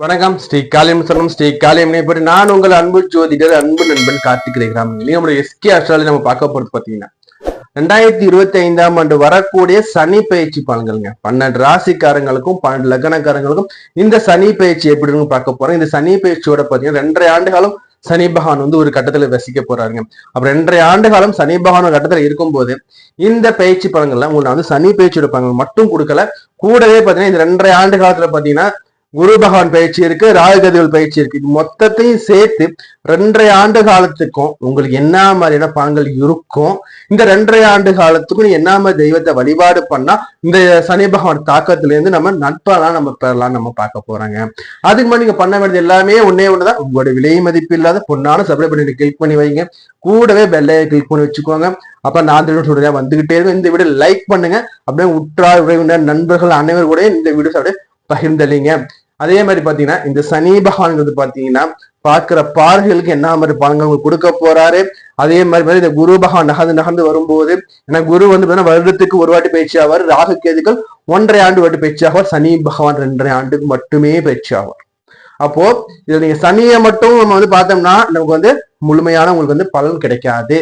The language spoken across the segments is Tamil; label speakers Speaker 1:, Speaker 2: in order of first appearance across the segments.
Speaker 1: வணக்கம். ஸ்ரீ காளியம் சரணம். ஸ்ரீ காளியம் பற்றி நான் உங்கள் அன்பு ஜோதிடர் அன்பு நண்பன் கார்த்திக் ரேகிராம். நம்மளுடைய எஸ்கே அஸ்ட்ராலஜி நம்ம பார்க்க போறது பாத்தீங்கன்னா 2025ஆம் ஆண்டு வரக்கூடிய சனி பயிற்சி பலன்கள்ங்க. 12 ராசிக்காரங்களுக்கும் 12 லக்னக்காரங்களுக்கும் இந்த சனி பயிற்சி எப்படின்னு பார்க்க போறோம். இந்த சனி பயிற்சியோட பாத்தீங்கன்னா 2.5 ஆண்டு காலம் சனி பகவான் ஒரு கட்டத்துல வசிக்க போறாருங்க. அப்ப 2.5 ஆண்டு காலம் சனி பகவான் கட்டத்துல இருக்கும்போது இந்த பயிற்சி பலன்கள்லாம் உங்களுக்கு சனி பயிற்சியோட பலன்கள் மட்டும் கொடுக்கல, கூடவே பாத்தீங்கன்னா இந்த 2.5 ஆண்டு காலத்துல பாத்தீங்கன்னா குரு பகவான் பயிற்சி இருக்கு, ராகுகதிகள் பயிற்சி இருக்கு. இது மொத்தத்தையும் சேர்த்து 2.5 ஆண்டு காலத்துக்கும் உங்களுக்கு என்ன மாதிரியான பலன்கள் இருக்கும், இந்த 2.5 ஆண்டு காலத்துக்கும் என்ன மாதிரி தெய்வத்தை வழிபாடு பண்ணா இந்த சனி பகவான் தாக்கத்துல இருந்து நம்ம நட்பெல்லாம் நம்ம பெறலாம் நம்ம பார்க்க போறாங்க. அதுக்கு முன்னாடி நீங்க பண்ண வேண்டியது எல்லாமே ஒன்னேதான், உங்களோட விலை மதிப்பு இல்லாத பொண்ணான சப்ஸ்கிரைப் பண்ணி கிளிக் பண்ணி வைங்க, கூடவே பெல்லையை கிளிக் பண்ணி வச்சுக்கோங்க. அப்ப நான் சொல்றேன் வந்துகிட்டே இருக்கும். இந்த வீடியோ லைக் பண்ணுங்க, அப்படியே உற்றார் உறவினர் நண்பர்கள் அனைவரும் கூட இந்த வீடியோ அப்படியே பகிர்ந்தளிங்க. அதே மாதிரி பாத்தீங்கன்னா இந்த சனி பகவான் பாத்தீங்கன்னா பாக்குற பார்வைகளுக்கு என்ன மாதிரி பலன்கள் கொடுக்க போறாரு. அதே மாதிரி இந்த குரு பகவான் நகர்ந்து வரும்போது, ஏன்னா குரு வருடத்துக்கு ஒரு வாட்டி பயிற்சி ஆவார், ராகு கேதுக்கள் 1.5 ஆண்டு வாட்டி பயிற்சி ஆவார், சனி பகவான் 2.5 ஆண்டுக்கு மட்டுமே பயிற்சி ஆவார். அப்போ இதுல நீங்க சனியை மட்டும் நம்ம பார்த்தோம்னா நமக்கு முழுமையான உங்களுக்கு பலன் கிடைக்காது.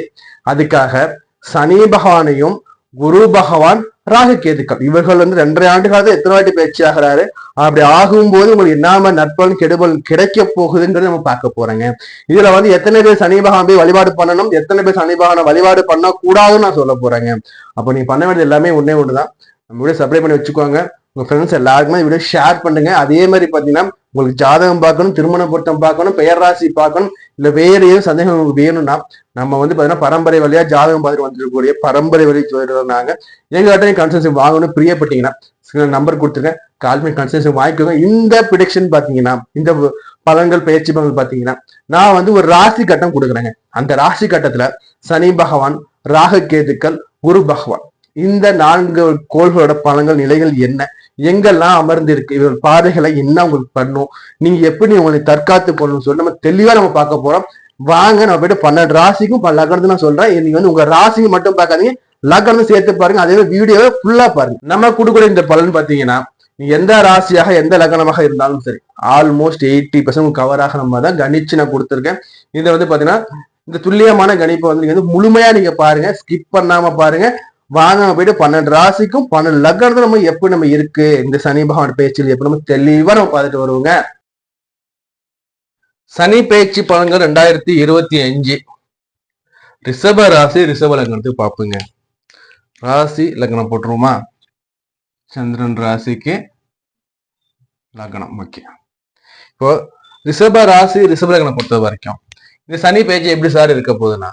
Speaker 1: அதுக்காக சனி பகவானையும் குரு பகவான் ராகு கேதுக்கள் இவர்கள் 2.5 ஆண்டு காலத்துல எத்தனை வாட்டி பயிற்சி ஆகிறாரு, அப்படி ஆகும்போது உங்களுக்கு என்ன நற்பலன் கெடுபல் கிடைக்க போகுதுன்றது நம்ம பார்க்க போறேங்க. இதுல எத்தனை பேர் சனி பகவான் போய் வழிபாடு பண்ணணும், எத்தனை பேர் சனி பகவானை வழிபாடு பண்ண கூடாதுன்னு நான் சொல்ல போறேங்க. அப்போ நீங்க பண்ண வேண்டியது எல்லாமே ஒண்ணுதான், நம்ம வீடியோ சப்ஸ்கிரைப் பண்ணி வச்சுக்கோங்க, உங்க ஃப்ரெண்ட்ஸ் எல்லாருக்குமே வீடியோ ஷேர் பண்ணுங்க. அதே மாதிரி பாத்தீங்கன்னா உங்களுக்கு ஜாதகம் பார்க்கணும், திருமண பொருத்தம் பார்க்கணும், பெயர் ராசி பார்க்கணும், இல்ல வேற ஏதும் சந்தேகம் உங்களுக்கு வேணும்னா நம்ம பாத்தீங்கன்னா பரம்பரை வழியா ஜாதகம் பார்த்துட்டு வந்துருக்கக்கூடிய பரம்பரை வழி சொல்றாங்க. எங்கிட்ட கன்சல்டேஷன் வாங்கணும் பிரியப்பட்டீங்கன்னா நம்பர் கொடுத்துருக்கேன், கால் பண்ணி கன்சல்டேஷன் வாங்கிக்கோங்க. இந்த ப்ரிடிக்ஷன் பாத்தீங்கன்னா இந்த பலன்கள் பயிற்சி பலன்கள் பாத்தீங்கன்னா நான் ஒரு ராசி கட்டம் கொடுக்குறேங்க. அந்த ராசி கட்டத்துல சனி பகவான், ராகு கேதுக்கள், குரு பகவான் இந்த 4 கோள்களோட பலன்கள் நிலைகள் என்ன, எங்கெல்லாம் அமர்ந்து இருக்கு, இவர் பாதைகளை என்ன உங்களுக்கு பண்ணும், நீங்க எப்படி உங்களை தற்காத்து கொள்ளணும்னு சொல்லி நம்ம தெளிவா நம்ம பார்க்க போறோம். வாங்க நம்ம போயிட்டு 12 ராசிக்கும் லக்னத்தை நான் சொல்றேன். நீங்க உங்க ராசிக்கு மட்டும் பார்க்காதீங்க, லக்னம் சேர்த்து பாருங்க. அதே வீடியோவை ஃபுல்லா பாருங்க. நம்ம கொடுக்குற இந்த பலன் பாத்தீங்கன்னா நீங்க எந்த ராசியாக எந்த லக்னமாக இருந்தாலும் சரி ஆல்மோஸ்ட் 80% கவராக நம்ம தான் கணிச்சு நான் கொடுத்துருக்கேன். இதை பாத்தீங்கன்னா இந்த துல்லியமான கணிப்பை நீங்க முழுமையா நீங்க பாருங்க, ஸ்கிப் பண்ணாம பாருங்க. வாங்க போயிட்டு 12 ராசிக்கும் 12 லக்னத்துல நம்ம எப்படி நம்ம இருக்கு, இந்த சனி பகவான் பயிற்சியில் எப்படி நம்ம தெளிவா நம்ம பார்த்துட்டு வருவோங்க. சனி பயிற்சி பலன்கள் 2025 ரிஷப ராசி ரிஷப லக்னத்துக்கு பார்ப்போங்க. ராசி லக்னம் போட்டுருவோமா, சந்திரன் ராசிக்கு லக்னம் முக்கியம். இப்போ ரிஷப ராசி ரிஷப லக்னம் பொறுத்த வரைக்கும் இந்த சனி பயிற்சி எப்படி சார் இருக்க போகுதுன்னா,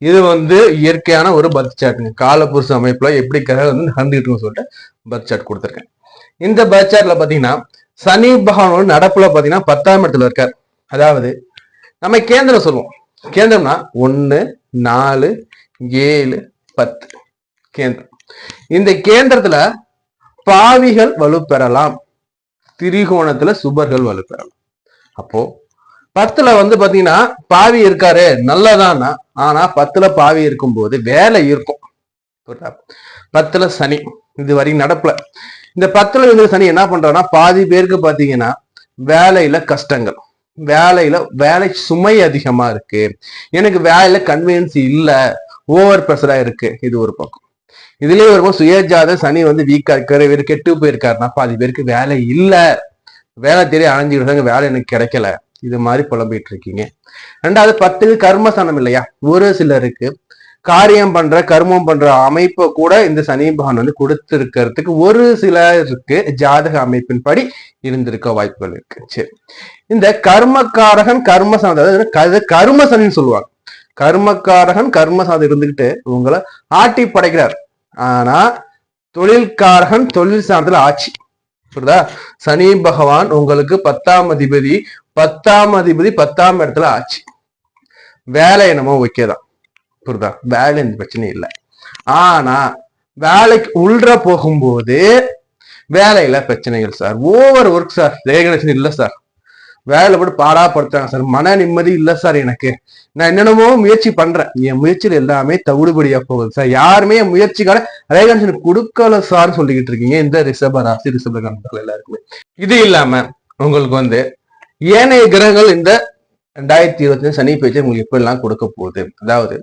Speaker 1: இது இயற்கையான ஒரு பர்த் சார்ட்டுங்க. காலப்புருஷ அமைப்புல எப்படி கிரகம் நடந்துகிட்டு சொல்லிட்டு பர்த் சார்ட் கொடுத்துருக்கேன். இந்த பர்த் சார்ட்ல பாத்தீங்கன்னா சனி பகவானோட நடப்புல பாத்தீங்கன்னா 10ஆம் இடத்துல இருக்கார். அதாவது நம்ம கேந்திரம் சொல்லுவோம், கேந்திரம்னா 1, 4, 7, 10 கேந்திரம். இந்த கேந்திரத்துல பாவிகள் வலுப்பெறலாம், திரிகோணத்துல சுபர்கள் வலுப்பெறலாம். அப்போ 10ல பாத்தீங்கன்னா பாவி இருக்காரு நல்லதானா, ஆனா 10ல பாவி இருக்கும்போது வேலை இருக்கும். 10ல சனி இது வரைக்கும் நடப்புல, இந்த 10ல இருக்கிற சனி என்ன பண்றான்னா பாதி பேருக்கு பாத்தீங்கன்னா வேலையில கஷ்டங்கள், வேலை சுமை அதிகமா இருக்கு, எனக்கு வேலையில கன்வீனியன்ஸ் இல்ல, ஓவர் ப்ரெஷரா இருக்கு. இது ஒரு பக்கம். இதுலயே வரும்போது சுயஜாத சனி வீக்கா இருக்காரு, இவர் கெட்டு போயிருக்காருன்னா பாதி பேருக்கு வேலை இல்ல, வேலை தெரிய அணைஞ்சுக்கிட்டு வேலை எனக்கு கிடைக்கல, இது மாதிரி புலம்பிட்டு இருக்கீங்க. 2வது 10க்கு கர்மஸ்தானம் இல்லையா, ஒரு சிலருக்கு காரியம் பண்ற கர்மம் பண்ற அமைப்பை கூட இந்த சனி பகவான் கொடுத்திருக்கிறதுக்கு ஒரு சிலருக்கு ஜாதக அமைப்பின்படி இருந்திருக்க வாய்ப்புகள் இருக்கு. சரி, இந்த கர்மக்காரகன் கர்மசாதம், அதாவது கர்மசனின்னு சொல்லுவாங்க. கர்மக்காரகன் கர்மசாதம் இருந்துகிட்டு உங்களை ஆட்டி படைக்கிறார். ஆனா தொழில்காரகன் தொழில் சாதத்துல ஆட்சி. புரியுதா? சனி பகவான் உங்களுக்கு 10ஆம் அதிபதி 10ஆம் இடத்துல ஆச்சு. வேலை என்னமோ ஓகேதான், புரியுதா? வேலை எந்த பிரச்சனையும் இல்லை. ஆனா வேலைக்கு உள்ற போகும்போது வேலையில பிரச்சனைகள் sir, over work sir, recognition இல்லை சார், வேலை போட்டு பாடாப்படுத்துறாங்க சார், மன நிம்மதி இல்லை சார், எனக்கு நான் என்னென்னமோ முயற்சி பண்றேன், என் முயற்சியில் எல்லாமே தவிடுபடியா போகுது சார், யாருமே என் முயற்சிக்கான ரெகக்னேஷன் கொடுக்கல சார் சொல்லிக்கிட்டு இருக்கீங்க இந்த ரிஷப ராசி ரிஷப லக்னத்துல எல்லாருக்குமே. இது இல்லாம உங்களுக்கு வந்து ஏனைய கிரகங்கள் இந்த 2025 சனி பயிற்சி உங்களுக்கு எப்படிலாம் கொடுக்க போகுது. அதாவது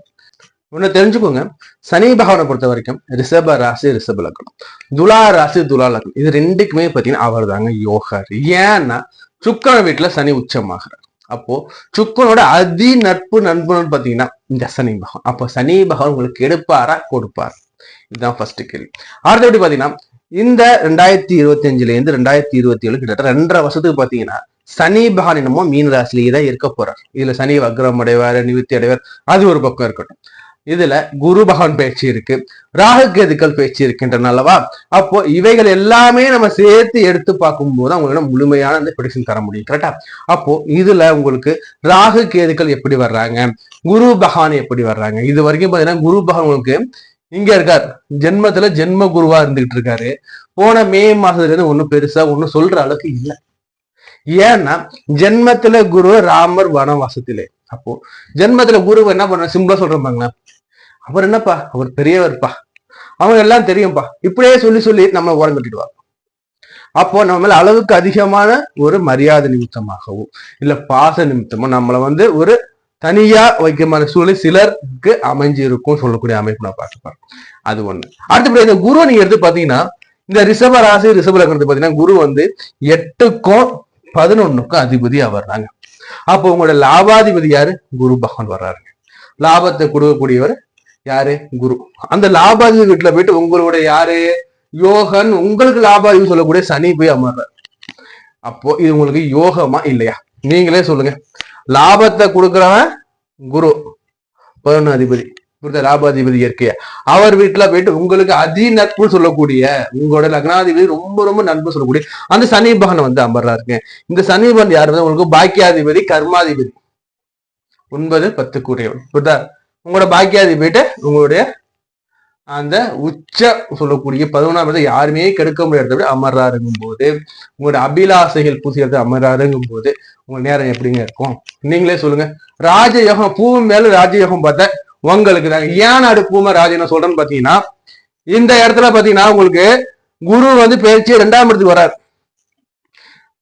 Speaker 1: ஒண்ணு தெரிஞ்சுக்கோங்க, சனி பகவானை பொறுத்த வரைக்கும் ரிஷப ராசி ரிஷப லக்னம், துலா ராசி துலா லக்னம், இது ரெண்டுக்குமே பாத்தீங்கன்னா அவர் தாங்க யோகர். ஏன்னா சுக்கிர வீட்டுல சனி உச்சமாகிறார். அப்போ சுக்கரனோட அதி நட்பு நண்பன் பாத்தீங்கன்னா இந்த சனி பகவான். அப்போ சனி பகவான் உங்களுக்கு எடுப்பாரா கொடுப்பார்? இதுதான் ஃபர்ஸ்ட் கேள்வி. அடுத்தபடி பாத்தீங்கன்னா இந்த 2025 இருந்து 2027 கிட்டத்தட்ட 2.5 வருஷத்துக்கு பாத்தீங்கன்னா சனி பகவான் என்னமோ மீன ராசிலேயே தான் இருக்க போறார். இதுல சனி வக்ரம் அடைவார், நிவர்த்தி அடைவார், அது ஒரு பக்கம் இருக்கட்டும். இதுல குரு பகவான் பேச்சு இருக்கு, ராகு கேதுக்கள் பேச்சு இருக்கின்றனல்லவா. அப்போ இவைகள் எல்லாமே நம்ம சேர்த்து எடுத்து பார்க்கும் போது அவங்களோட முழுமையான அந்த ப்ரெடிக்ஷன் தர முடியும். கரெக்டா? அப்போ இதுல உங்களுக்கு ராகு கேதுக்கள் எப்படி வர்றாங்க, குரு பகவான் எப்படி வர்றாங்க, இது வரைக்கும் பாத்தீங்கன்னா குரு பகவான் உங்களுக்கு இங்க இருக்கார், ஜென்மத்துல ஜென்ம குருவா இருந்துகிட்டு இருக்காரு. போன மே மாசத்துல இருந்து ஒன்னும் பெருசா ஒன்னும் சொல்ற அளவுக்கு இல்லை. ஏன்னா ஜென்மத்துல குரு ராமர் வனவாசத்திலே. அப்போ ஜென்மத்துல குரு என்ன பண்ண சிம்பிளா சொல்றாங்க, அவர் என்னப்பா அவர் பெரியவர்ப்பா, அவங்க எல்லாம் தெரியும்பா, இப்படியே சொல்லி சொல்லி நம்ம ஓரம் கட்டிடுவாங்க. அப்போ நம்ம மேல அளவுக்கு அதிகமான ஒரு மரியாதை நிமித்தமாகவும் இல்ல பாச நிமித்தமோ நம்மளை வந்து ஒரு தனியா வைக்கமான சூழலை சிலருக்கு அமைஞ்சு இருக்கும் சொல்லக்கூடிய அமைப்பு நான் பார்த்துப்பேன். அது ஒண்ணு. அடுத்தபடி இந்த குரு நீங்க எடுத்து பாத்தீங்கன்னா இந்த ரிஷப ராசி ரிஷப லக்னத்தை பாத்தீங்கன்னா குரு வந்து 8க்கும் 11க்கும் அதிபதியா வர்றாங்க. அப்போ உங்களோட லாபாதிபதி யாரு? குரு பகவான் வர்றாருங்க. லாபத்தை கொடுக்கக்கூடியவர் யாரு? குரு. அந்த லாபாதிபதி வீட்டுல போயிட்டு உங்களுடைய யாரு யோகன், உங்களுக்கு லாபாதிபதி சொல்லக்கூடிய சனி போய் அமர்றார். அப்போ இது உங்களுக்கு யோகமா இல்லையா? நீங்களே சொல்லுங்க. லாபத்தை கொடுக்கிறவன் குரு 11 அதிபதி, லாபாதிபதி இயற்கையா அவர் வீட்டுல போயிட்டு உங்களுக்கு அதி நட்பு சொல்லக்கூடிய உங்களோட லக்னாதிபதி ரொம்ப ரொம்ப நட்பு சொல்லக்கூடிய அந்த சனி பகவான் வந்து அமர்றாருங்க. இந்த சனி பகவான் யாரு? உங்களுக்கு பாக்கியாதிபதி கர்மாதிபதி 9, 10 கூடியவன். புரியுதா? உங்களோட பாக்கியாதிபதி உங்களுடைய அந்த உச்ச சொல்லக்கூடிய 11ஆம் இடத்தை யாருமே கெடுக்க முடியாத அமர்றாருங்கும் போது, உங்களோட அபிலாசைகள் பூசிக்கிறது அமர்றாருங்கும் போது உங்க நேரம் எப்படிங்க இருக்கும்? நீங்களே சொல்லுங்க. ராஜயோகம் பூ மேல ராஜயோகம் பார்த்தா உங்களுக்கு தாங்க. ஏன் நாடு பூமை ராஜன் சொல்றேன்னு பாத்தீங்கன்னா இந்த இடத்துல பாத்தீங்கன்னா உங்களுக்கு குரு வந்து பயிற்சி 2ஆம் இடத்துக்கு வர்றாரு.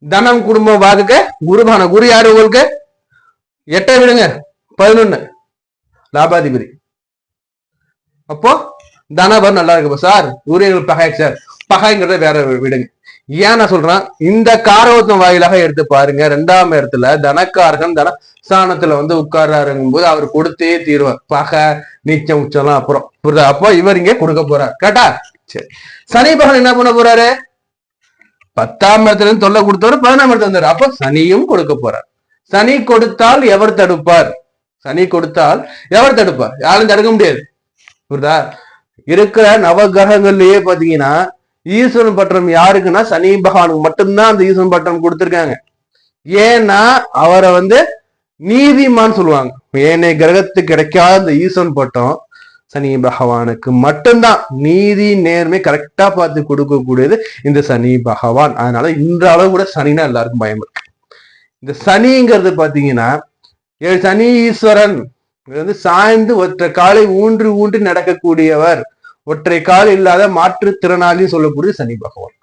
Speaker 1: தனம் குடும்பம் வாக்குக்க குருபான குரு யாரு உங்களுக்கு? 8 விடுங்க 11 லாபாதிபதி. அப்போ தனபர் நல்லா இருக்கு சார், குரு எங்களுக்கு பகை சார், பகைங்கிறத வேற விடுங்க. ஏன் நான் சொல்றேன், இந்த காரவத்தம் வாயிலாக எடுத்து பாருங்க. 2ஆம் இடத்துல தனக்காரகன் தன ஸ்தானத்துல வந்து உட்கார்றாருங்கும் போது அவர் கொடுத்தே தீர்வார். பகை நீச்சம் உச்சம்லாம் அப்புறம் புரியுதா? அப்போ இவர் இங்கே கொடுக்க போறார். கரெக்டா? சரி. சனி பகவான் என்ன பண்ண போறாரு? 10ஆம் இடத்துல இருந்து தொல்லை கொடுத்தவரு 11ஆம் இடத்துல வந்தாரு. அப்போ சனியும் கொடுக்க போறார். சனி கொடுத்தால் எவர் தடுப்பார்? சனி கொடுத்தால் எவர் தடுப்பார்? யாரும் தடுக்க முடியாது. புரியுதா? இருக்கிற நவகிரகங்கள்லயே பாத்தீங்கன்னா ஈஸ்வரன் பட்டம் யாருக்குன்னா சனி பகவானுக்கு மட்டும்தான் அந்த ஈஸ்வரன் பட்டம் கொடுத்திருக்காங்க. ஏன்னா அவரை வந்து நீதிமான் சொல்லுவாங்க. ஏனைய கிரகத்துக்கு கிடைக்காத அந்த ஈஸ்வரன் பட்டம் சனி பகவானுக்கு மட்டும்தான். நீதி நேர்மை கரெக்டா பார்த்து கொடுக்கக்கூடியது இந்த சனி பகவான். அதனால இந்த அளவு கூட சனினா எல்லாருக்கும் பயம் இருக்கு. இந்த சனிங்கிறது பாத்தீங்கன்னா சனி ஈஸ்வரன் வந்து சாய்ந்து ஒற்றை காலை ஊன்றி ஊன்றி நடக்கக்கூடியவர், ஒற்றை கால் இல்லாத மாற்றுத்திறனாளி சொல்லக்கூடிய சனி பகவான்.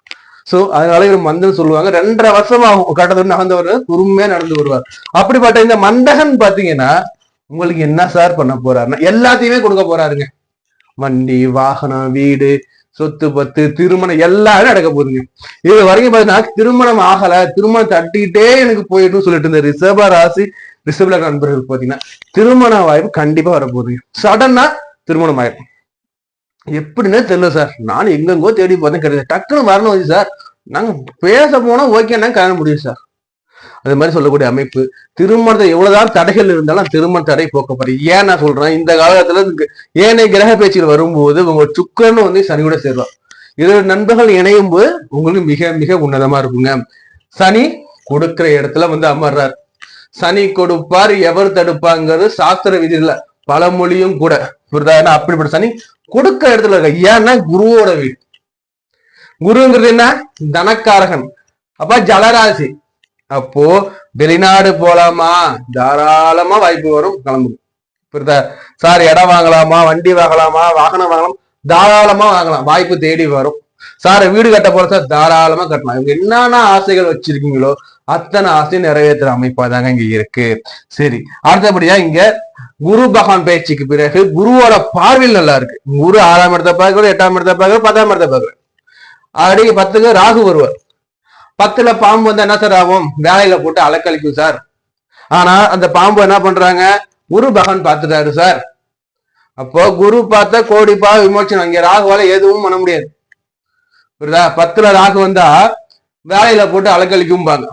Speaker 1: சோ அதனால இவர் மந்தன் சொல்லுவாங்க. 2.5 வருஷமா கட்டத்தொடர் நகர்ந்தவர் பொறுமையா நடந்து வருவார். அப்படிப்பட்ட இந்த மந்தகன் பாத்தீங்கன்னா உங்களுக்கு என்ன சார் பண்ண போறாருன்னா எல்லாத்தையுமே கொடுக்க போறாருங்க. வண்டி வாகனம் வீடு சொத்து பத்து திருமணம் எல்லாமே நடக்க போகுதுங்க. இது வரைக்கும் பாத்தீங்கன்னா திருமணம் ஆகல, திருமணம் தட்டிக்கிட்டே எனக்கு போயிட்டு சொல்லிட்டு இருந்த ரிஷப ராசி ரிஷப லக்ன நண்பர்கள் பாத்தீங்கன்னா திருமண வாய்ப்பு கண்டிப்பா வரப்போகுதுங்க. சடனா திருமணம் ஆயிடும். எப்படின்னு தெரியல சார், நானும் எங்கெங்கோ தேடி பார்த்தேன் கிடையாது, டக்குன்னு வரணும் சார், நாங்க பேச போனா ஓகே நாங்க கல்யாணம் முடியும் சார். அது மாதிரி சொல்லக்கூடிய அமைப்பு. திருமணத்தை எவ்வளவுதான் தடைகள் இருந்தாலும் திருமண தடை போக்கப்படுது. ஏன் நான் சொல்றேன், இந்த காலத்துல ஏனைய கிரக பேச்சுகள் வரும்போது உங்க சுக்கரன் வந்து சனியோட சேருவார். இதோட நண்பர்கள் இணையும் போது உங்களுக்கு மிக மிக உன்னதமா இருக்குங்க. சனி கொடுக்கிற இடத்துல வந்து அமர்றார். சனி கொடுப்பார் எவர் தடுப்பாங்கிறது சாஸ்திர விதியில பழமொழியும் கூட. புரியுதா? அப்படிப்பட்ட சனி கொடுக்கிற இடத்துல இருக்க. ஏன்னா குருவோட வீடு. குருங்கிறது என்ன? தனக்காரகன். அப்ப ஜலராசி. அப்போ வெளிநாடு போலாமா? தாராளமா வாய்ப்பு வரும், கிளம்பும். புரியுதா? சார் இடம் வாங்கலாமா, வண்டி வாங்கலாமா, வாகனம் வாங்கலாம், தாராளமா வாங்கலாம், வாய்ப்பு தேடி வரும். சார் வீடு கட்ட போற சார் தாராளமா கட்டலாம். இவங்க என்னென்ன ஆசைகள் வச்சிருக்கீங்களோ அத்தனை ஆசையும் நிறைவேற்றுற அமைப்பா தாங்க இங்க இருக்கு. சரி, அடுத்தபடியா இங்க குரு பகவான் பயிற்சிக்கு பிறகு குருவோட பார்வையில் நல்லா இருக்கு. குரு 6ஆம் இடத்தை பார்க்கறது, 8ஆம் இடத்தை பார்க்கறது, 10ஆம் இடத்தை பார்க்கறது. ஆல்ரெடி 10க்கு ராகு வருவார். 10ல பாம்பு வந்தா என்ன சார் ஆகும்? வேலையில போட்டு அலக்கழிக்கும் சார். ஆனா அந்த பாம்பு என்ன பண்றாங்க? குரு பகவான் பார்த்துட்டாரு சார். அப்போ குரு பார்த்தா கோடி பாவ விமோச்சனம். இங்க ராகுவால எதுவும் பண்ண முடியாது. புரியுதா? 10ல ராகு வந்தா வேலையில போட்டு அலக்கழிக்கும்பாங்க.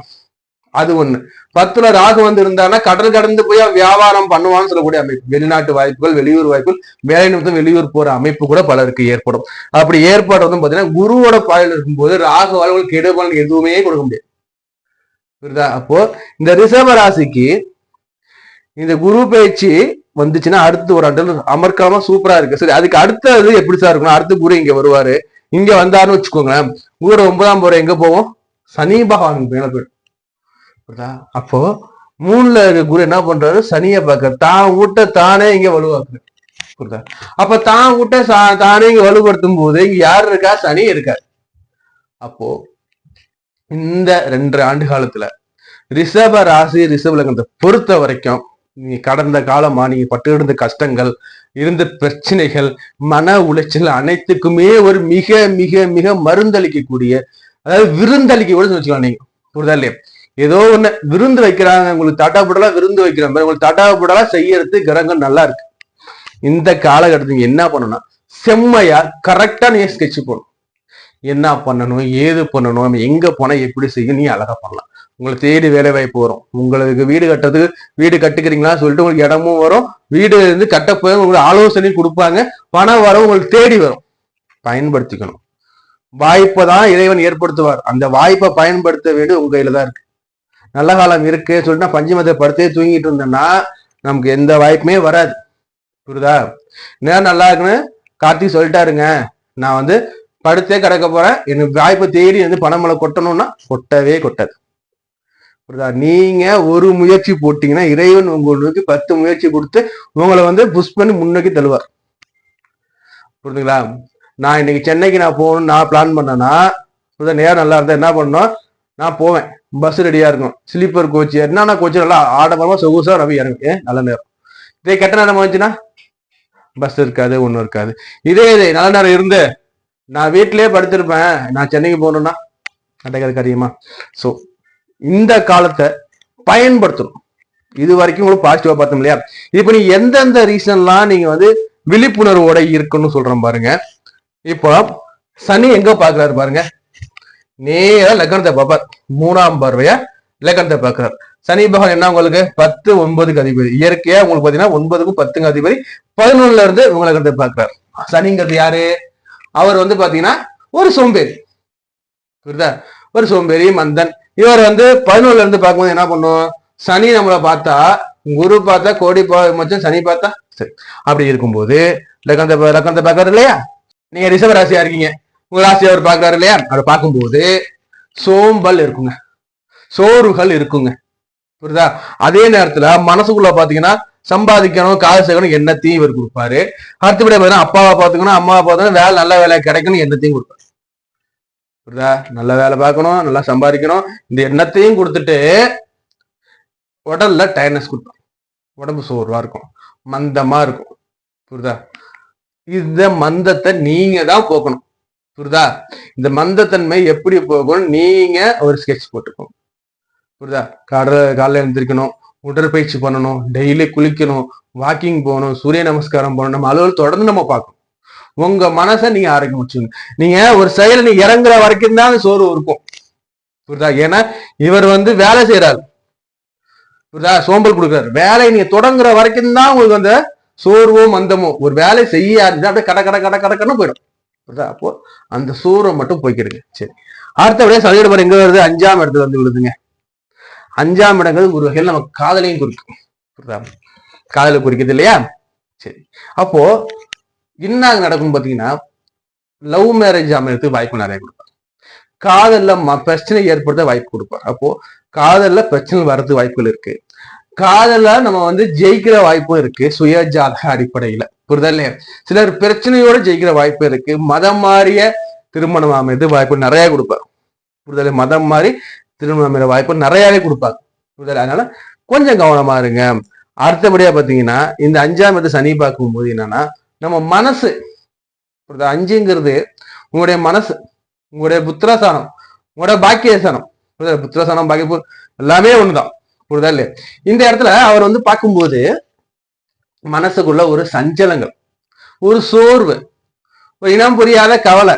Speaker 1: அது ஒண்ணு. 10ல ராகு வந்து இருந்தானா கடல் கடந்து போய் வியாபாரம் பண்ணுவான்னு சொல்லக்கூடிய அமைப்பு. வெளிநாட்டு வாய்ப்புகள், வெளியூர் வாய்ப்புகள், வேலை நிமித்தம் வெளியூர் போற அமைப்பு கூட பலருக்கு ஏற்படும். அப்படி ஏற்படுறதும் பாத்தீங்கன்னா குருவோட பாதையில் இருக்கும்போது ராகு வாழ்வுகள் கெடுபலன் எதுவுமே கொடுக்க முடியாது. புரியுதா? அப்போ இந்த ரிஷப ராசிக்கு இந்த குரு பயிற்சி வந்துச்சுன்னா அடுத்து ஒரு ஆண்டு அமர்க்காம சூப்பரா இருக்கு. சரி, அதுக்கு அடுத்தது எப்படி சார் இருக்கணும்? அடுத்து குரு இங்க வருவாரு. இங்க வந்தாருன்னு வச்சுக்கோங்களேன், குரு 9ஆம் போற எங்க போவோம்? சனி பகவான் மேல போயிடும். அப்போ 3ல இருக்க குரு என்ன பண்றாரு? சனியை பார்க்க தான் ஊட்ட தானே இங்க வலுவாக்குற. புரியுதா? அப்ப தான் ஊட்ட தானே இங்க வலுப்படுத்தும் போது இங்க யாரு இருக்கா? சனி இருக்காரு. அப்போ இந்த 2 ஆண்டு காலத்துல ரிஷப ராசி ரிஷப லக்னத்தை பொறுத்த வரைக்கும் நீ கடந்த காலமா நீங்க பட்டு இருந்த கஷ்டங்கள், இருந்த பிரச்சனைகள், மன உளைச்சல் அனைத்துக்குமே ஒரு மிக மிக மிக மருந்தளிக்கக்கூடிய, அதாவது விருந்தளிக்க கூட வச்சுக்கலாம் நீங்க. புரியுதா இல்லையா? ஏதோ ஒண்ணு விருந்து வைக்கிறாங்க, உங்களுக்கு தட்டாப்புடலா விருந்து வைக்கிற மாதிரி உங்களுக்கு தட்டாப்புடலா செய்யறது கிரகங்கள் நல்லா இருக்கு. இந்த காலகட்டத்துக்கு என்ன பண்ணணும்னா செம்மையா கரெக்டா நீ ஸ்கெட்ச் போடணும். என்ன பண்ணணும், ஏது பண்ணணும், எங்க போனா எப்படி செய்யும், நீ அழகா பண்ணலாம். உங்களை தேடி வேலை வாய்ப்பு வரும். உங்களுக்கு வீடு கட்டுறதுக்கு வீடு கட்டுக்கிறீங்களா சொல்லிட்டு உங்களுக்கு இடமும் வரும். வீடு இருந்து கட்ட போய் உங்களுக்கு ஆலோசனையும் கொடுப்பாங்க. பணம் வரும், உங்களுக்கு தேடி வரும். பயன்படுத்திக்கணும். வாய்ப்பை தான் இறைவன் ஏற்படுத்துவார். அந்த வாய்ப்பை பயன்படுத்த வேண்டிய உங்க கையில தான் இருக்கு. நல்ல காலம் இருக்கு சொல்லிட்டு நான் பஞ்சமத்தை படுத்தே தூங்கிட்டு இருந்தேன்னா நமக்கு எந்த வாய்ப்புமே வராது. புரியுதா? நேரம் நல்லா இருக்குன்னு கார்த்திக் சொல்லிட்டாருங்க, நான் வந்து படுத்தே கிடக்க போறேன், எனக்கு வாய்ப்பை தேடி வந்து பணமலை கொட்டணும்னா கொட்டவே கொட்டாது. புரியுதா? நீங்க ஒரு முயற்சி போட்டீங்கன்னா இறைவன் உங்களுக்கு 10 முயற்சி கொடுத்து உங்களை வந்து புஷ் பண்ணி முன்னோக்கி தள்ளுவார். புரியுதுங்களா? நான் இன்னைக்கு சென்னைக்கு நான் போகணும்னு நான் பிளான் பண்ணேன்னா நேரம் நல்லா இருந்தா என்ன பண்ணணும், நான் போவேன். பஸ் ரெடியா இருக்கும், ஸ்லீப்பர் கோச், என்னன்னா கோச் நல்லா ஆடம்பரமா சொகுசா ரவி இறங்கு நல்ல நேரம். இதே கெட்ட நேரம் வந்துச்சுன்னா பஸ் இருக்காது, ஒன்றும் இருக்காது. இதே நல்ல நேரம் இருந்து நான் வீட்டிலேயே படுத்திருப்பேன், நான் சென்னைக்கு போகணும்னா கிடைக்காது காரியமா. ஸோ இந்த காலத்தை பயன்படுத்தணும். இது வரைக்கும் கூட பாசிட்டிவா பார்த்தோம் இல்லையா? இப்ப நீ எந்தெந்த ரீசன்லாம் நீங்க வந்து விழிப்புணர்வோட இருக்கணும்னு சொல்றேன் பாருங்க. இப்போ சனி எங்க பாக்குறாரு பாருங்க, நேரா லக்னத்தை பார்ப்பார். 3ஆம் பார்வையா லக்னத்தை பார்க்கிறார். சனி பகவான் என்ன உங்களுக்கு 10, 9க்கு அதிபதி. இயற்கையா உங்களுக்கு பாத்தீங்கன்னா 9க்கும் 10க்கும் அதிபதி. 11ல இருந்து உங்க லக்னத்தை பார்க்கிறார். சனிங்கிறது யாரு? அவர் வந்து பாத்தீங்கன்னா ஒரு சோம்பேறி. புரியுதா? ஒரு சோம்பேறி மந்தன். இவர் வந்து 11ல இருந்து பார்க்கும்போது என்ன பண்ணும்? சனி நம்மளை பார்த்தா, குரு பார்த்தா கோடி மச்சம், சனி பார்த்தா சரி. அப்படி இருக்கும்போது லக்னத்தை பார்க்கறாரு இல்லையா? நீங்க ரிஷப ராசியா இருக்கீங்க, உங்க ராசி அவர் பார்க்கறாரு இல்லையா? அதை பார்க்கும்போது சோம்பல் இருக்குங்க, சோர்வுகள் இருக்குங்க. புரியுதா? அதே நேரத்துல மனசுக்குள்ள பாத்தீங்கன்னா சம்பாதிக்கணும், காசு சேர்க்கணும் எண்ணத்தையும் இவர் கொடுப்பாரு. அடுத்தபடி பாத்தீங்கன்னா அப்பாவை பார்த்துக்கணும், அம்மாவை பார்த்துக்கணும், வேலை நல்ல வேலை கிடைக்கணும் எண்ணத்தையும் கொடுப்பாரு. புரியுதா? நல்ல வேலை பார்க்கணும், நல்லா சம்பாதிக்கணும், இந்த எண்ணத்தையும் கொடுத்துட்டு உடல்ல டயர்னஸ் கொடுப்பாரு. உடம்பு சோர்வா இருக்கும், மந்தமா இருக்கும். புரியுதா? இந்த மந்தத்தை நீங்க தான் போக்கணும். புரியுதா? இந்த மந்தத்தன்மை எப்படி போகணும், நீங்க ஒரு ஸ்கெட்ச் போட்டுக்கணும். புரியுதா? காலைல எழுந்திருக்கணும், உடற்பயிற்சி பண்ணணும், டெய்லி குளிக்கணும், வாக்கிங் போகணும், சூரிய நமஸ்காரம் பண்ணணும். நம்ம அலுவல் தொடர்ந்து நம்ம பார்க்கணும். உங்க மனசை நீங்க ஆரோக்கியம் வச்சுக்கணும். நீங்க ஒரு செயலை நீங்க இறங்குற வரைக்கும் தான் சோர்வு இருக்கும். புரியுதா? ஏன்னா இவர் வந்து வேலை செய்யறாரு. புரியுதா? சோம்பல் கொடுக்குறாரு. வேலையை நீங்க தொடங்குற வரைக்கும் தான் உங்களுக்கு அந்த சோர்வோ மந்தமோ. ஒரு வேலை செய்ய அப்படியே கடன்னு போயிடும். புரியுதா? அப்போ அந்த சோர்வை மட்டும் போய்க்கிடுங்க. சரி, அடுத்தபடியே சதவீதம் எங்க வருது? 5ஆம் இடத்துல வந்து விழுதுங்க. 5ஆம் இடங்கிறது ஒரு வகையில் நமக்கு காதலையும் குறிக்கும். புரியுதா? காதலை குறிக்குது இல்லையா? சரி, அப்போ என்ன நடக்கும் பாத்தீங்கன்னா லவ் மேரேஜ் அமைறதுக்கு வாய்ப்பு நிறைய கொடுப்பார். காதல்ல பிரச்சனை ஏற்படுத்த வாய்ப்பு கொடுப்பார். அப்போ காதல்ல பிரச்சனை வர்றதுக்கு வாய்ப்புகள் இருக்கு. காதல்ல நம்ம வந்து ஜெயிக்கிற வாய்ப்பும் இருக்கு, சுயஜாத அடிப்படையில. புரியுதா இல்லையா? சிலர் பிரச்சனையோட ஜெயிக்கிற வாய்ப்பு இருக்கு. மதம் மாறிய திருமணம் அமைது வாய்ப்பு நிறைய கொடுப்பார். புரியுதா? மதம் மாறி திருமணம் அமைகிற வாய்ப்பு நிறையவே கொடுப்பாங்க. அதனால கொஞ்சம் கவனமா இருங்க. அடுத்தபடியா பாத்தீங்கன்னா இந்த 5ஆம் இடத்தை சனி பார்க்கும்போது என்னன்னா நம்ம மனசு, 5ங்கிறது உங்களுடைய மனசு, உங்களுடைய புத்திரசானம், உங்களுடைய பாக்கியசானம். புத்திரசானம் பாக்கிய எல்லாமே ஒண்ணுதான். புரியுதா இல்லையா? இந்த இடத்துல அவர் வந்து பார்க்கும்போது மனசுக்குள்ள ஒரு சஞ்சலங்கள், ஒரு சோர்வு, ஒரு இனம் புரியாத கவலை.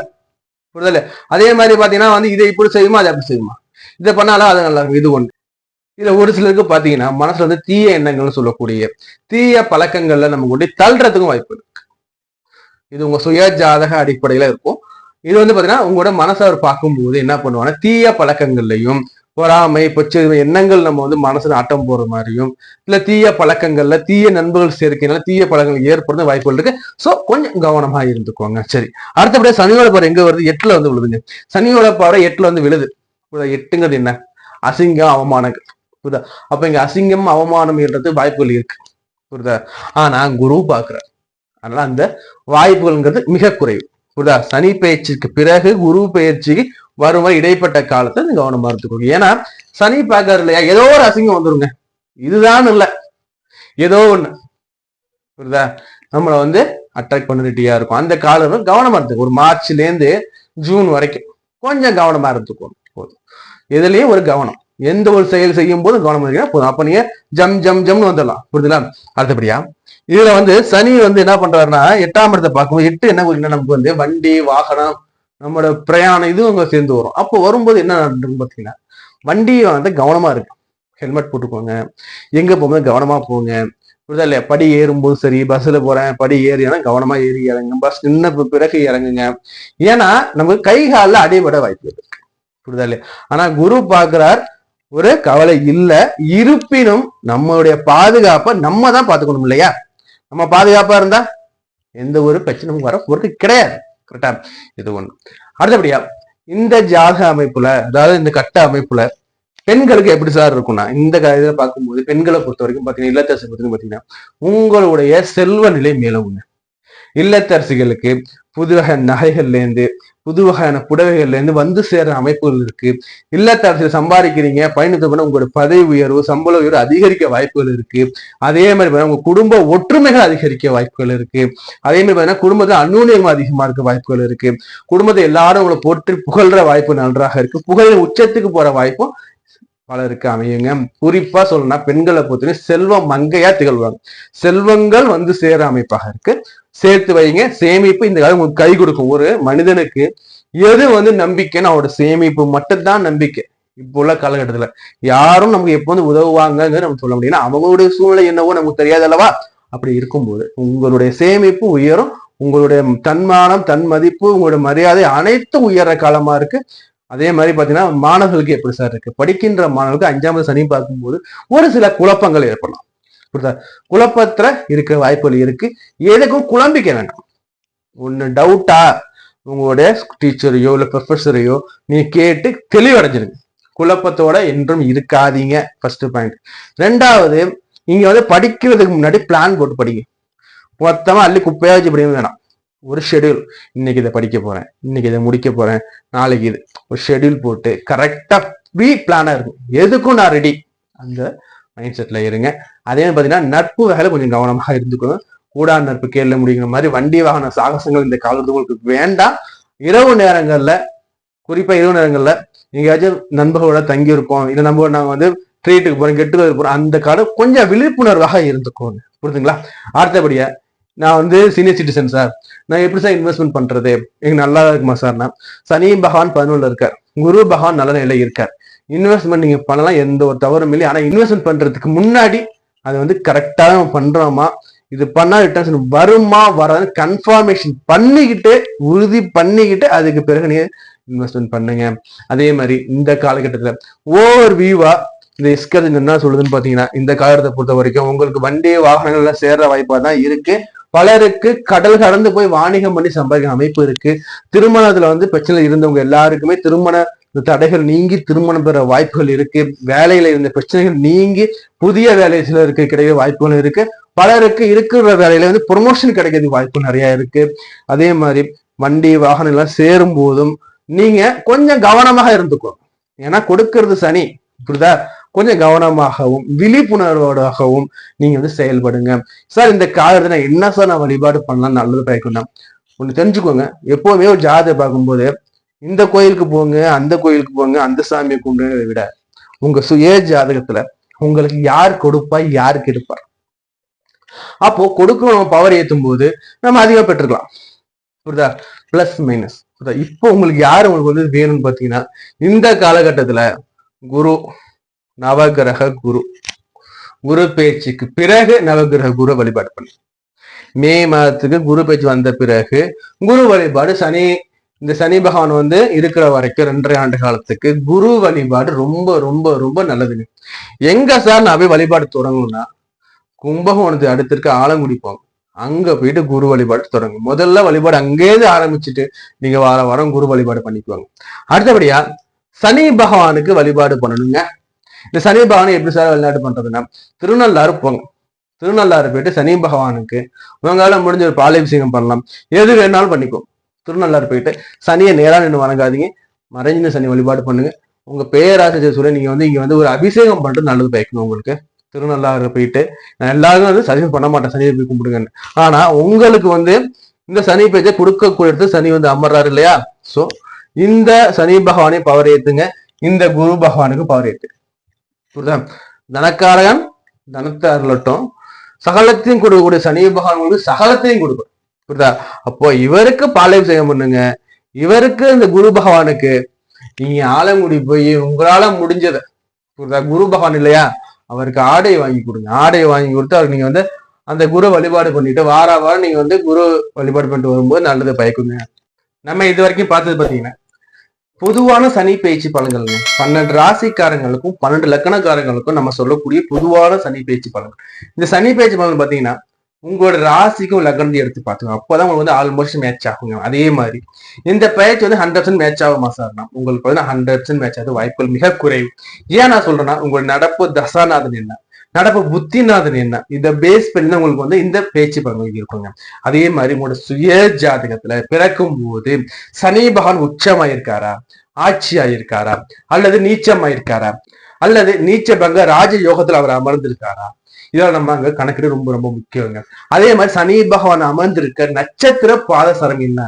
Speaker 1: புரியுதா? அதே மாதிரி பாத்தீங்கன்னா வந்து இதை இப்படி செய்யுமா, அதை அப்படி செய்யுமா, இதை பண்ணாலும் அது நல்லா இருக்கும், இது ஒண்ணு. இதுல ஒரு சிலருக்கு பாத்தீங்கன்னா மனசுல வந்து தீய எண்ணங்கள்னு சொல்லக்கூடிய தீய பழக்கங்கள்ல நம்ம கொண்டு தள்ளுறதுக்கும் வாய்ப்பு இருக்கு. இது உங்க சுய ஜாதக அடிப்படையில இருக்கும். இது வந்து பாத்தீங்கன்னா உங்களோட மனசை அவர் பார்க்கும்போது என்ன பண்ணுவாங்கன்னா தீய பழக்கங்கள்லையும் பொறாமை பொச்சு எண்ணங்கள் நம்ம வந்து மனசுல ஆட்டம் போற மாதிரியும் இல்ல தீய பழக்கங்கள்ல தீய நண்பர்கள் சேர்க்கைனால தீய பழக்கங்கள் ஏற்படுத்த வாய்ப்புகள் இருக்கு. சோ கொஞ்சம் கவனமா இருந்துக்கோங்க. சரி, அடுத்தபடியா சனியோட பார்வை எங்க வருது? 8ல வந்து விழுதுங்க. சனியோட பார்வை 8ல வந்து விழுது. 8ங்கிறது என்ன? அசிங்கம், அவமானங்கள். புரியுதா? அப்ப இங்க அசிங்கம் அவமானம் என்றது வாய்ப்புகள் இருக்கு. புரியுதா? ஆனா குரு பாக்குறாரு, அதனால அந்த வாய்ப்புகள்ங்கிறது மிக குறைவு. புரியுதா? சனி பயிற்சிக்கு பிறகு குரு பயிற்சிக்கு வரும் இடைப்பட்ட காலத்தை நீங்க கவனமா இருந்துக்கோங்க. ஏன்னா சனி பாக்காரு இல்லையா, ஏதோ ஒரு அசிங்கம் வந்துருங்க. இதுதான் இல்ல, ஏதோ ஒண்ணு. புரியுதா? நம்மள வந்து அட்ராக்ட் பண்ணிட்டியா இருக்கும். அந்த காலம் கவனமா இருந்துக்கும். ஒரு மார்ச்ல இருந்து ஜூன் வரைக்கும் கொஞ்சம் கவனமா இருந்துக்கணும். போதும். எதுலயும் ஒரு கவனம், எந்த ஒரு செயல் செய்யும் போது கவனம் இருக்கீங்கன்னா போதும். அப்ப நீங்க ஜம் ஜம் ஜம்னு வந்துடலாம். புரியுதுங்களா? அடுத்தபடியா இதுல வந்து சனி வந்து என்ன பண்றாருன்னா 8ஆம் இடத்தை பார்க்கும்போது 8 என்ன நமக்கு வந்து வண்டி வாகனம் நம்மளோட பிரயாணம் இது உங்க சேர்ந்து வரும். அப்போ வரும்போது என்ன நடக்கும் பாத்தீங்கன்னா வண்டியை வந்து கவனமா இருக்கு, ஹெல்மெட் போட்டுக்கோங்க, எங்க போகும்போது கவனமா போங்க. புரியுதா இல்லையா? படி ஏறும்போது சரி, பஸ்ல போறேன் படி ஏறினா கவனமா ஏறி இறங்குங்க, பஸ் நின்ன பிறகு இறங்குங்க. ஏன்னா நமக்கு கை காலில் அடிபட வாய்ப்பு இருக்கு. புரியுதா இல்லையா? ஆனா குரு பாக்குறார், ஒரு கவலை இல்ல, இருப்பினும் நம்மளுடைய பாதுகாப்பை நம்ம தான் பாத்துக்கணும் இல்லையா? நம்ம பாதுகாப்பா இருந்தா எந்த ஒரு பிரச்சனையும் வர பொறுத்து கிடையாது. கரெக்டா? இது ஒண்ணு. அடுத்தபடியா இந்த ஜாதக அமைப்புல, அதாவது இந்த கட்ட அமைப்புல பெண்களுக்கு எப்படி சார் இருக்கும்னா இந்த இதை பார்க்கும்போது பெண்களை பொறுத்த வரைக்கும் பாத்தீங்கன்னா இல்லத்தரசி பொறுத்த பாத்தீங்கன்னா உங்களுடைய செல்வ நிலை மேலவுங்க. இல்லத்தரசிகளுக்கு புது வகை நகைகள்ல இருந்து புது வகையான புடவைகள்ல இருந்து வந்து சேர்ற அமைப்புகள் இருக்கு. இல்லத்தரசியில் சம்பாதிக்கிறீங்க, பயணத்தை பண்ண உங்களோட பதவி உயர்வு, சம்பள உயர்வு அதிகரிக்க வாய்ப்புகள் இருக்கு. அதே மாதிரி உங்க குடும்ப ஒற்றுமைகள் அதிகரிக்க வாய்ப்புகள் இருக்கு. அதே மாதிரி பாத்தீங்கன்னா குடும்பத்துல அந்நூன்யம் அதிகமா இருக்க வாய்ப்புகள் இருக்கு. குடும்பத்தை எல்லாரும் உங்களை போற்றி புகழ்ற வாய்ப்பு நன்றாக இருக்கு. புகழ் உச்சத்துக்கு போற வாய்ப்பும் பலருக்கு அமையுங்க. குறிப்பா சொல்லணும்னா பெண்களை பொறுத்தவரை செல்வம் மங்கையா திகழ்வாங்க. செல்வங்கள் வந்து சேர அமைப்பாக இருக்கு. சேர்த்து வைங்க. சேமிப்பு இந்த காலம் உங்களுக்கு கை கொடுக்கும். ஒரு மனிதனுக்கு எது வந்து நம்பிக்கைன்னு அவரோட சேமிப்பு மட்டும்தான் நம்பிக்கை. இப்போ உள்ள காலகட்டத்துல யாரும் நமக்கு எப்போ வந்து உதவுவாங்க நம்ம சொல்ல முடியும். அவங்களுடைய சூழ்நிலை என்னவோ நமக்கு தெரியாது அல்லவா? அப்படி இருக்கும்போது உங்களுடைய சேமிப்பு உயரும். உங்களுடைய தன்மானம், தன் மதிப்பு, உங்களுடைய மரியாதை அனைத்தும் உயர்ற காலமா இருக்கு. அதே மாதிரி பாத்தீங்கன்னா மாணவர்களுக்கு எப்படி சார் இருக்கு? படிக்கின்ற மாணவர்களுக்கு 5ஆம் சனி பார்க்கும்போது ஒரு சில குழப்பங்கள் ஏற்படலாம். புரியுதா? குழப்பத்துல இருக்க வாய்ப்புகள் இருக்கு. எதுக்கும் குழம்பிக்க வேண்டாம். ஒண்ணு டவுட்டா உங்களுடைய டீச்சரையோ இல்ல ப்ரொஃபஸரையோ நீ கேட்டு தெளிவடைஞ்சிருங்க. குழப்பத்தோட என்றும் இருக்காதீங்க. First point. 2வது, நீங்க வந்து படிக்கிறதுக்கு முன்னாடி பிளான் போட்டு படிங்க. மொத்தமா அள்ளி குப்பையா வச்சு படிக்க வேணாம். ஒரு ஷெடியூல், இன்னைக்கு இதை படிக்க போறேன், இன்னைக்கு இதை முடிக்க போறேன், நாளைக்கு இது, ஒரு ஷெடியூல் போட்டு கரெக்டா ப்ரீ பிளானா இருக்கும். எதுக்கும் நான் ரெடி, அந்த மைண்ட் செட்ல இருங்க. அதே மாதிரி பாத்தீங்கன்னா நட்பு வகையில கொஞ்சம் கவனமாக இருந்துக்கணும். கூடா நட்பு கேள்ல முடிங்கிற மாதிரி வண்டி வாகன சாகசங்கள் இந்த காலத்து உங்களுக்கு வேண்டாம். இரவு நேரங்கள்ல, குறிப்பா இரவு நேரங்கள்ல எங்கேயாச்சும் நண்பர்களோட தங்கி இருக்கோம், இல்ல நம்ம நாங்க வந்து ட்ரீட்டுக்கு போறோம், கெட்டுக்கு போறோம், அந்த காலம் கொஞ்சம் விழிப்புணர்வாக இருந்துக்கோங்க. புரியுதுங்களா? அடுத்தபடியா நான் வந்து சீனியர் சிட்டிசன் சார், நான் எப்படி சார் இன்வெஸ்ட்மெண்ட் பண்றது, எனக்கு நல்லா இருக்குமா சார்னா, சனி பகவான் 11ல இருக்கார், குரு பகவான் நல்ல நிலையில இருக்கார். இன்வெஸ்ட்மெண்ட் நீங்க பண்ணலாம், எந்த ஒரு தவறும் இல்லை. ஆனா இன்வெஸ்ட்மெண்ட் பண்றதுக்கு முன்னாடி அதை வந்து கரெக்டா பண்றோமா, இது பண்ணா ரிட்டர்ன்ஸ் வருமா வராது கன்ஃபர்மேஷன் பண்ணிக்கிட்டு, உறுதி பண்ணிக்கிட்டு அதுக்கு பிறகு நீங்க இன்வெஸ்ட்மெண்ட் பண்ணுங்க. அதே மாதிரி இந்த காலகட்டத்துல ஓவர் வியூவா இந்த எஸ்கர் என்ன சொல்லுதுன்னு பாத்தீங்கன்னா இந்த காலத்தை பொறுத்த வரைக்கும் உங்களுக்கு வண்டி வாகனங்கள் எல்லாம் சேர்ற வாய்ப்பா தான் இருக்கு. பலருக்கு கடல் கடந்து போய் வாணிகம் பண்ணி சம்பாதிக்கிற அமைப்பு இருக்கு. திருமணத்துல வந்து பிரச்சனை இருந்தவங்க எல்லாருக்குமே திருமண தடைகள் நீங்கி திருமணம் பெற வாய்ப்புகள் இருக்கு. வேலையில இருந்த பிரச்சனைகள் நீங்கி புதிய வேலை சிலருக்கு கிடைக்கிற வாய்ப்புகள் இருக்கு. பலருக்கு இருக்கிற வேலையில வந்து ப்ரொமோஷன் கிடைக்கிறது வாய்ப்பு நிறைய இருக்கு. அதே மாதிரி வண்டி வாகனம் எல்லாம் சேரும் போதும் நீங்க கொஞ்சம் கவனமாக இருந்துக்கணும். ஏன்னா கொடுக்கறது சனி, புரியுதா? கொஞ்சம் கவனமாகவும் விழிப்புணர்வோடாகவும் நீங்க வந்து செயல்படுங்க. சார் இந்த காலத்துல நான் என்ன சார் நான் வழிபாடு பண்ணலாம் நல்லது பயக்கும்னா, ஒண்ணு தெரிஞ்சுக்கோங்க. எப்பவுமே ஒரு ஜாதகத்தை பார்க்கும்போது இந்த கோயிலுக்கு போங்க, அந்த கோயிலுக்கு போங்க, அந்த சாமியை கும்பிடுறதை விட உங்க சுய ஜாதகத்துல உங்களுக்கு யார் கொடுப்பா, யாருக்கு எடுப்பார், அப்போ கொடுக்கணும் பவர் ஏத்தும் போது நம்ம அதிகம் பெற்றுக்கலாம். புரியுதா? Plus minus. இப்போ உங்களுக்கு யாரு உங்களுக்கு வந்து வேணும்னு பாத்தீங்கன்னா, இந்த காலகட்டத்துல குரு, நவகிரக குரு, குரு பேச்சுக்கு பிறகு நவகிரக குரு வழிபாடு பண்ணு. மே மாதத்துக்கு குரு பேச்சு வந்த பிறகு குரு வழிபாடு, இந்த சனி பகவான் வந்து இருக்கிற வரைக்கும் 2.5 ஆண்டு காலத்துக்கு குரு வழிபாடு ரொம்ப ரொம்ப ரொம்ப நல்லதுங்க. எங்க சார் நான் போய் வழிபாடு தொடங்கணும்னா, கும்பகோணத்துக்கு அடுத்திருக்க ஆலங்குடி போங்க. அங்க போயிட்டு குரு வழிபாடு தொடங்கும். முதல்ல வழிபாடு அங்கேயிருந்து ஆரம்பிச்சுட்டு நீங்க வாரம் குரு வழிபாடு பண்ணிக்குவாங்க. அடுத்தபடியா சனி பகவானுக்கு வழிபாடு பண்ணணுங்க. இந்த சனி பகவானை எப்படி சார் வழிபாடு பண்றதுன்னா, திருநள்ளாறு போங்க. திருநள்ளாறு போயிட்டு சனி பகவானுக்கு உங்களால முடிஞ்ச ஒரு பாலாபிஷேகம் பண்ணலாம். எது வேணாலும் பண்ணிக்கோ. திருநள்ளாறு போயிட்டு சனியை நேரா நின்று வணங்காதீங்க, மறைஞ்சின சனி வழிபாடு பண்ணுங்க. உங்க பேராசிரியர் சொல்ல நீங்க வந்து இங்க வந்து ஒரு அபிஷேகம் பண்ணிட்டு நல்லது பயக்கணும். உங்களுக்கு திருநள்ளாறு போயிட்டு, நான் எல்லாரும் வந்து சனி பண்ண மாட்டேன், சனியை போய் கும்பிடுங்கன்னு. ஆனா உங்களுக்கு வந்து இந்த சனி பேச்சை கொடுக்க சனி வந்து அமர்றாரு இல்லையா? சோ இந்த சனி பகவானை பவர் ஏத்துங்க, இந்த குரு பகவானுக்கு பவர் ஏத்து. புரியுதா? தனக்காரகன் தனத்தை அருளட்டும், சகலத்தையும் கொடுக்கக்கூடிய சனி பகவான் சகலத்தையும் கொடுக்கும். புரியுதா? அப்போ இவருக்கு பாலாபிஷேகம் பண்ணுங்க, இவருக்கு இந்த குரு பகவானுக்கு நீங்க ஆலங்குடி போய் உங்களால முடிஞ்சதை, புரியுதா? குரு பகவான் இல்லையா, அவருக்கு ஆடை வாங்கி கொடுங்க. ஆடை வாங்கி கொடுத்து அவருக்கு நீங்க வந்து அந்த குரு வழிபாடு பண்ணிட்டு வாரம் நீங்க வந்து குரு வழிபாடு பண்ணிட்டு வரும்போது நல்லது பயக்குங்க. நம்ம இது வரைக்கும் பார்த்தது பாத்தீங்கன்னா பொதுவான சனி பயிற்சி பலன்கள். 12 ராசிக்காரங்களுக்கும் 12 லக்கணக்காரங்களுக்கும் நம்ம சொல்லக்கூடிய பொதுவான சனி பயிற்சி பலன்கள். இந்த சனி பயிற்சி பலன் பாத்தீங்கன்னா உங்களோட ராசிக்கும் லக்னத்தையும் எடுத்து பார்த்துக்கோங்க. அப்பதான் உங்களுக்கு வந்து ஆல்மோஸ்ட் மேட்ச் ஆகுங்க. அதே மாதிரி இந்த பயிற்சி வந்து 100% மேட்ச் ஆகுமா சார்னா, உங்களுக்கு வந்து 100% மேட்ச் ஆகுது வாய்ப்புகள் மிக குறைவு. ஏன் நான் சொல்றேன்னா, உங்களோட நடப்பு தசாநாதன் என்ன, நடப்பு புத்திநாதன் என்ன, இதை பேஸ் பண்ணி தான் உங்களுக்கு வந்து இந்த பேச்சு பலன்கள் இருக்குங்க. அதே மாதிரி உங்களோட சுய ஜாதகத்துல பிறக்கும் போது சனி பகவான் உச்சமாயிருக்காரா, ஆட்சி ஆயிருக்காரா, அல்லது நீச்சமாயிருக்காரா, அல்லது நீச்ச பங்க ராஜ யோகத்துல அவர் அமர்ந்திருக்காரா, இதெல்லாம் நம்ம அங்க கணக்கிட ரொம்ப ரொம்ப முக்கியங்க. அதே மாதிரி சனி பகவான் அமர்ந்திருக்க நட்சத்திர பாதசரம் என்ன,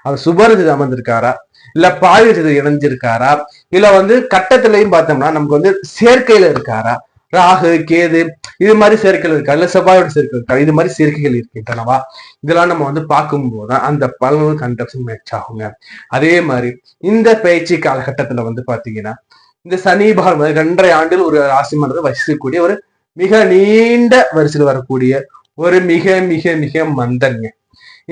Speaker 1: அவர் சுபரஜித அமர்ந்திருக்காரா, இல்ல பாயுஜித இணைஞ்சிருக்காரா, இல்ல வந்து கட்டத்திலையும் பார்த்தோம்னா நமக்கு வந்து சேர்க்கையில இருக்காரா, ராகு கேது இது மாதிரி சேர்க்கைகள் இருக்கா, இல்ல செவ்வாயோட சேர்க்கை இருக்கா, இது மாதிரி சேர்க்கைகள் இருக்கின்றனவா, இதெல்லாம் நம்ம வந்து பார்க்கும்போது அந்த பலன்கள் கண்டக்ஷன் மேட்ச் ஆகுங்க. அதே மாதிரி இந்த பயிற்சி காலகட்டத்துல வந்து பாத்தீங்கன்னா இந்த சனி பகவான் 2.5 ஆண்டில் ஒரு ராசி மன்றத்தை வசிக்கக்கூடிய ஒரு மிக நீண்ட வரிசையில் வரக்கூடிய ஒரு மிக மிக மிக மந்தன்ங்க.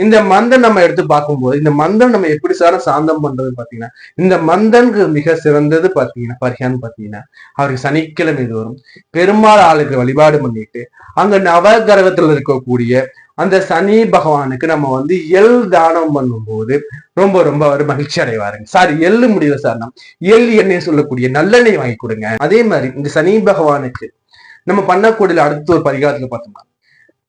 Speaker 1: இந்த மந்தன் நம்ம எடுத்து பார்க்கும்போது இந்த மந்தன் நம்ம எப்படி சாந்தம் பண்றது பாத்தீங்கன்னா, இந்த மந்தனுக்கு மிக சிறந்தது பாத்தீங்கன்னா பரிகாரம் பாத்தீங்கன்னா அவருக்கு சனிக்கிழமை தோறும் பெருமாள் ஆளுக்கு வழிபாடு பண்ணிட்டு அங்க நவகிரகத்துல இருக்கக்கூடிய அந்த சனி பகவானுக்கு நம்ம வந்து எள் தானம் பண்ணும்போது ரொம்ப ரொம்ப அவர் மகிழ்ச்சி அடைவாருங்க. சார் எள்ளு முடியல சார், எள் எண்ணெய் சொல்லக்கூடிய நல்லெண்ணெய் வாங்கி கொடுங்க. அதே மாதிரி இந்த சனி பகவானுக்கு நம்ம பண்ணக்கூடிய அடுத்த ஒரு பரிகாரத்துல பார்த்தோம்னா,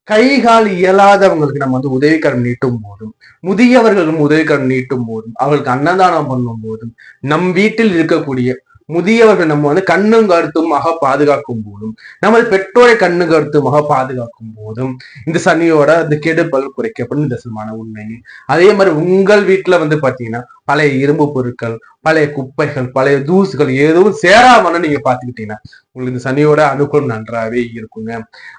Speaker 1: கை கால் இயலாதவங்களுக்கு நம்ம வந்து உதவிக்கரம் நீட்டும் போதும், முதியவர்களும் உதவிக்கரம் நீட்டும் போதும், அவர்களுக்கு அன்னதானம் பண்ணும் போதும், நம் வீட்டில் இருக்கக்கூடிய முதியவர்கள் நம்ம வந்து கண்ணும் கருத்துமாக பாதுகாக்கும் போதும், நமது பெற்றோரை கண்ணு கருத்துமாக பாதுகாக்கும் போதும் இந்த சனியோட அந்த கெடுபல் குறைக்கப்படும் தசமான உண்மை. அதே மாதிரி உங்கள் வீட்டுல வந்து பாத்தீங்கன்னா பழைய இரும்பு பொருட்கள், பழைய குப்பைகள், பழைய தூசுகள் எதுவும் சேராமன்னு நீங்க பாத்துக்கிட்டீங்கன்னா உங்களுக்கு இந்த சனியோட அனுகூலம் நன்றாவே இருக்குங்க.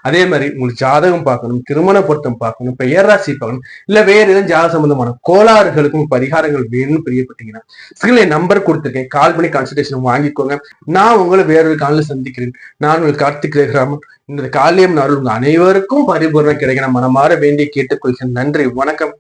Speaker 1: அதே மாதிரி உங்களுக்கு ஜாதகம் பார்க்கணும், திருமண பொருத்தம் பார்க்கணும், பெயர்ராசி பார்க்கணும், இல்ல வேற எதுவும் ஜாத சம்பந்தமான கோளாறுகளுக்கும் பரிகாரங்கள் வேணும்னு பிரியப்பட்டீங்கன்னா ஸ்கிரீன்ல நம்பர் கொடுத்துருக்கேன், கால் பண்ணி கன்சல்டேஷன் வாங்கிக்கோங்க. நான் உங்களை வேறொரு காலில் சந்திக்கிறேன். நான் உங்களுக்கு கார்த்திக் ரேகராமன். இந்த காலியம் நாள் உங்க அனைவருக்கும் பரிபூர்ணம் கிடைக்க நான் மனமாற வேண்டி கேட்டுக்கொள்கிறேன். நன்றி, வணக்கம்.